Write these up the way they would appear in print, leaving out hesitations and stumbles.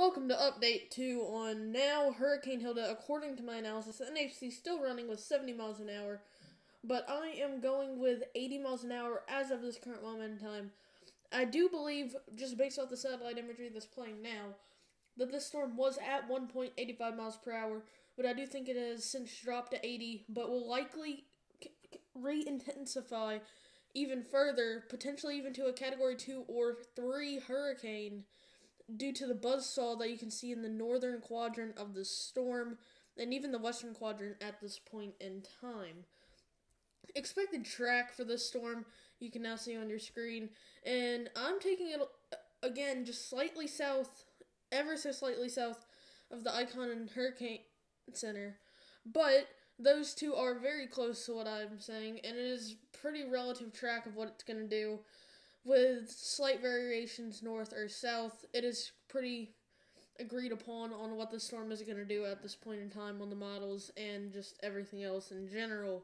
Welcome to Update 2 on now Hurricane Hilda. According to my analysis, the NHC is still running with 70 miles an hour, but I am going with 80 miles an hour as of this current moment in time. I do believe, just based off the satellite imagery that's playing now, that this storm was at 1.85 miles per hour, but I do think it has since dropped to 80, but will likely re-intensify even further, potentially even to a Category 2 or 3 hurricane, due to the buzzsaw that you can see in the northern quadrant of the storm and even the western quadrant at this point in time. Expected track for this storm you can now see on your screen, and I'm taking it again just slightly south, ever so slightly south of the Icon and Hurricane Center, but those two are very close to what I'm saying, and it is pretty relative track of what it's going to do. With slight variations north or south, it is pretty agreed upon on what the storm is going to do at this point in time on the models and just everything else in general.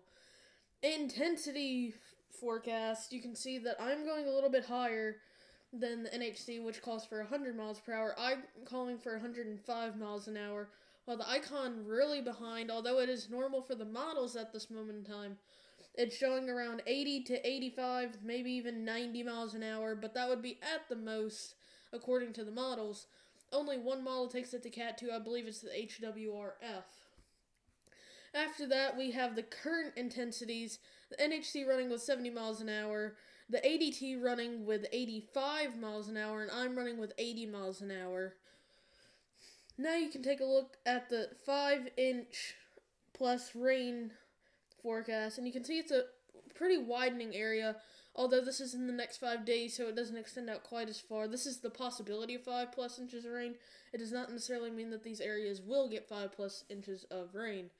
Intensity forecast, you can see that I'm going a little bit higher than the NHC, which calls for 100 miles per hour. I'm calling for 105 miles an hour, while the Icon really behind, although it is normal for the models at this moment in time. It's showing around 80 to 85, maybe even 90 miles an hour, but that would be at the most, according to the models. Only one model takes it to Cat 2, I believe it's the HWRF. After that, we have the current intensities, the NHC running with 70 miles an hour, the ADT running with 85 miles an hour, and I'm running with 80 miles an hour. Now you can take a look at the 5-inch plus rain forecast, and you can see it's a pretty widening area, although this is in the next 5 days, so it doesn't extend out quite as far. This is the possibility of 5+ inches of rain. It does not necessarily mean that these areas will get 5+ inches of rain.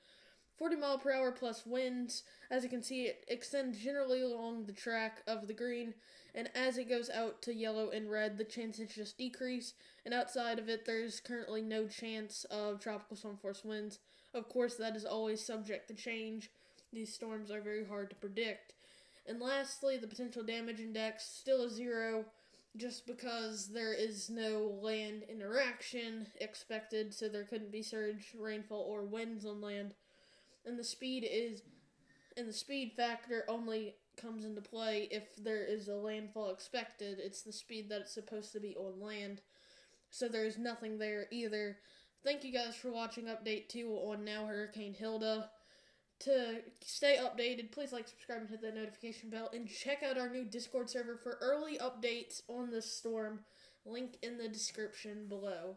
40 mile per hour plus winds. As you can see, it extends generally along the track of the green, and as it goes out to yellow and red, the chances just decrease, and outside of it, there's currently no chance of tropical storm force winds. Of course, that is always subject to change. These storms are very hard to predict. And lastly, the potential damage index, still a 0, just because there is no land interaction expected, so there couldn't be surge, rainfall, or winds on land. And the speed factor only comes into play if there is a landfall expected. It's the speed that it's supposed to be on land, so there's nothing there either. Thank you guys for watching Update 2 on Now Hurricane Hilda. To stay updated, please like, subscribe, and hit that notification bell, and check out our new Discord server for early updates on this storm. Link in the description below.